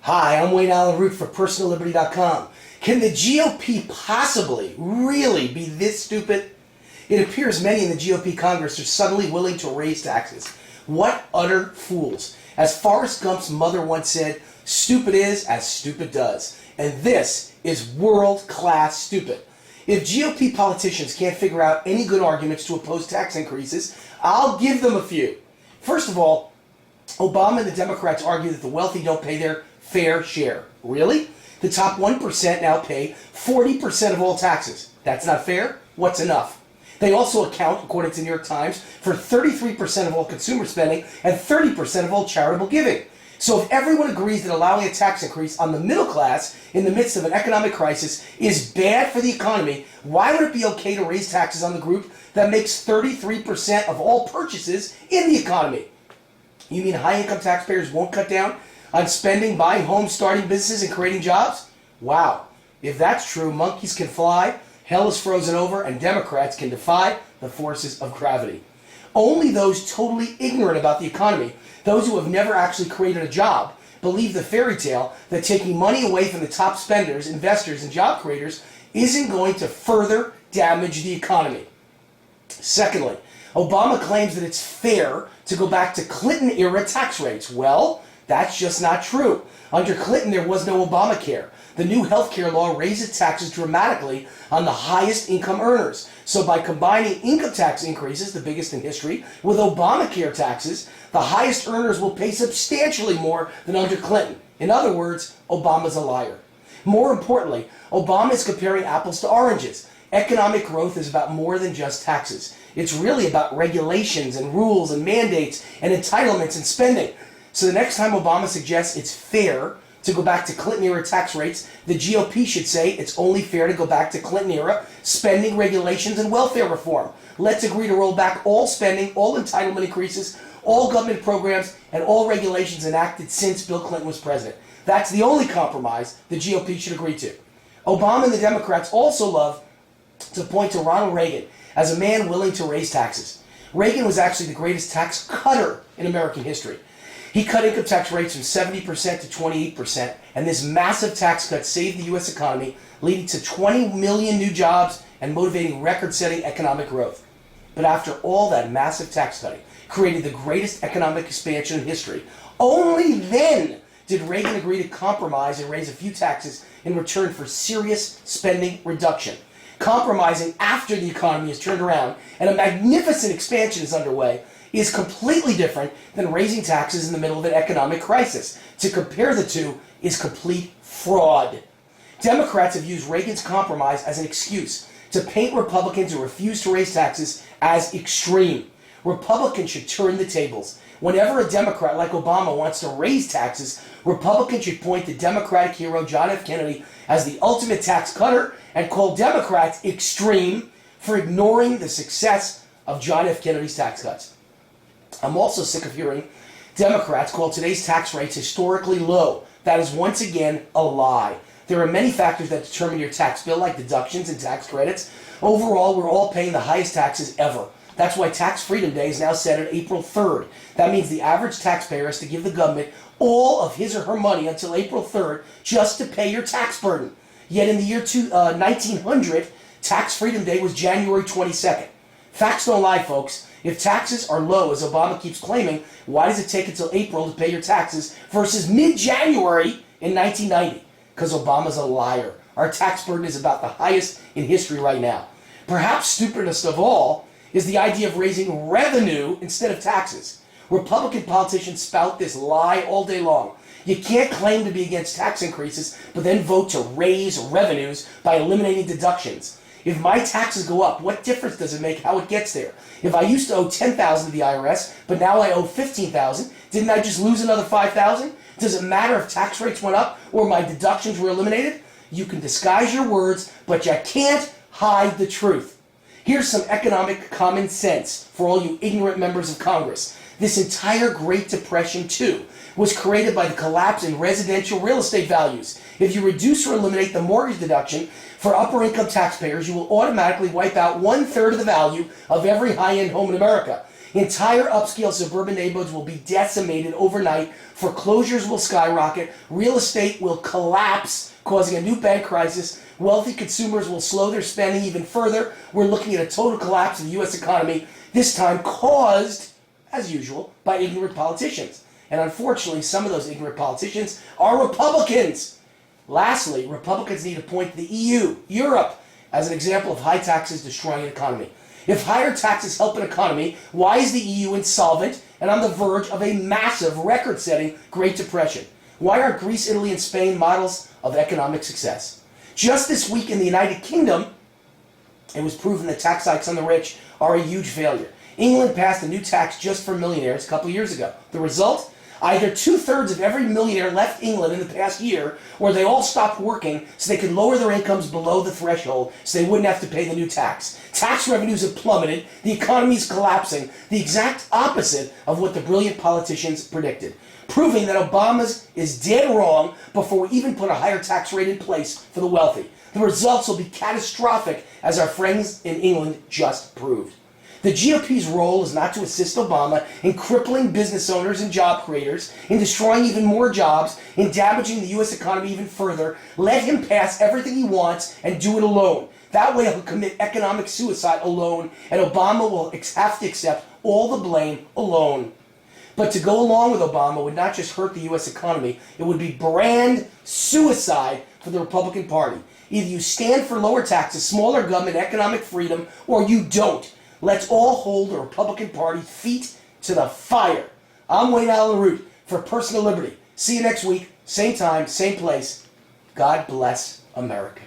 Hi, I'm Wayne Allen Root for PersonalLiberty.com. Can the GOP possibly, really be this stupid? It appears many in the GOP Congress are suddenly willing to raise taxes. What utter fools. As Forest Gump's mother once said, stupid is as stupid does. And this is world-class stupid. If GOP politicians can't figure out any good arguments to oppose tax increases, I'll give them a few. First of all, Obama and the Democrats argue that the wealthy don't pay their fair share. Really? The top 1% now pay 40% of all taxes. That's not fair? What's enough? They also account, according to the New York Times, for 33% of all consumer spending and 30% of all charitable giving. So if everyone agrees that allowing a tax increase on the middle class in the midst of an economic crisis is bad for the economy, why would it be okay to raise taxes on the group that makes 33% of all purchases in the economy? You mean high-income taxpayers won't cut down on spending, buying homes, starting businesses, and creating jobs? Wow. If that's true, monkeys can fly, hell is frozen over, and Democrats can defy the forces of gravity. Only those totally ignorant about the economy, those who have never actually created a job, believe the fairy tale that taking money away from the top spenders, investors, and job creators isn't going to further damage the economy. Secondly, Obama claims that it's fair to go back to Clinton-era tax rates. Well, that's just not true. Under Clinton, there was no Obamacare. The new health care law raises taxes dramatically on the highest income earners. So by combining income tax increases, the biggest in history, with Obamacare taxes, the highest earners will pay substantially more than under Clinton. In other words, Obama's a liar. More importantly, Obama is comparing apples to oranges. Economic growth is about more than just taxes. It's really about regulations and rules and mandates and entitlements and spending. So the next time Obama suggests it's fair to go back to Clinton-era tax rates, the GOP should say it's only fair to go back to Clinton-era spending regulations and welfare reform. Let's agree to roll back all spending, all entitlement increases, all government programs, and all regulations enacted since Bill Clinton was president. That's the only compromise the GOP should agree to. Obama and the Democrats also love to point to Ronald Reagan as a man willing to raise taxes. Reagan was actually the greatest tax cutter in American history. He cut income tax rates from 70% to 28%, and this massive tax cut saved the U.S. economy, leading to 20 million new jobs and motivating record-setting economic growth. But after all that massive tax cutting created the greatest economic expansion in history, only then did Reagan agree to compromise and raise a few taxes in return for serious spending reduction. Compromising after the economy is turned around and a magnificent expansion is underway is completely different than raising taxes in the middle of an economic crisis. To compare the two is complete fraud. Democrats have used Reagan's compromise as an excuse to paint Republicans who refuse to raise taxes as extreme. Republicans should turn the tables. Whenever a Democrat like Obama wants to raise taxes, Republicans should point to Democratic hero John F. Kennedy as the ultimate tax cutter and call Democrats extreme for ignoring the success of John F. Kennedy's tax cuts. I'm also sick of hearing Democrats call today's tax rates historically low. That is once again a lie. There are many factors that determine your tax bill, like deductions and tax credits. Overall, we're all paying the highest taxes ever. That's why Tax Freedom Day is now set at April 3rd. That means the average taxpayer has to give the government all of his or her money until April 3rd just to pay your tax burden. Yet in the year 1900, Tax Freedom Day was January 22nd. Facts don't lie, folks. If taxes are low, as Obama keeps claiming, why does it take until April to pay your taxes versus mid-January in 1990? Because Obama's a liar. Our tax burden is about the highest in history right now. Perhaps stupidest of all is the idea of raising revenue instead of taxes. Republican politicians spout this lie all day long. You can't claim to be against tax increases, but then vote to raise revenues by eliminating deductions. If my taxes go up, what difference does it make how it gets there? If I used to owe $10,000 to the IRS, but now I owe $15,000, didn't I just lose another $5,000? Does it matter if tax rates went up or my deductions were eliminated? You can disguise your words, but you can't hide the truth. Here's some economic common sense for all you ignorant members of Congress. This entire Great Depression, too, was created by the collapse in residential real estate values. If you reduce or eliminate the mortgage deduction for upper income taxpayers, you will automatically wipe out 1/3 of the value of every high-end home in America. Entire upscale suburban neighborhoods will be decimated overnight. Foreclosures will skyrocket. Real estate will collapse, causing a new bank crisis. Wealthy consumers will slow their spending even further. We're looking at a total collapse of the U.S. economy, this time caused, as usual, by ignorant politicians. And unfortunately, some of those ignorant politicians are Republicans. Lastly, Republicans need to point to the EU, Europe, as an example of high taxes destroying an economy. If higher taxes help an economy, why is the EU insolvent and on the verge of a massive, record-setting Great Depression? Why aren't Greece, Italy, and Spain models of economic success? Just this week in the United Kingdom, it was proven that tax hikes on the rich are a huge failure. England passed a new tax just for millionaires a couple years ago. The result? Either 2/3 of every millionaire left England in the past year, or they all stopped working so they could lower their incomes below the threshold so they wouldn't have to pay the new tax. Tax revenues have plummeted, the economy is collapsing, the exact opposite of what the brilliant politicians predicted, proving that Obama's is dead wrong before we even put a higher tax rate in place for the wealthy. The results will be catastrophic, as our friends in England just proved. The GOP's role is not to assist Obama in crippling business owners and job creators, in destroying even more jobs, in damaging the U.S. economy even further. Let him pass everything he wants and do it alone. That way he'll commit economic suicide alone, and Obama will have to accept all the blame alone. But to go along with Obama would not just hurt the U.S. economy, it would be brand suicide for the Republican Party. Either you stand for lower taxes, smaller government, economic freedom, or you don't. Let's all hold the Republican Party feet to the fire. I'm Wayne Allen Root for Personal Liberty. See you next week, same time, same place. God bless America.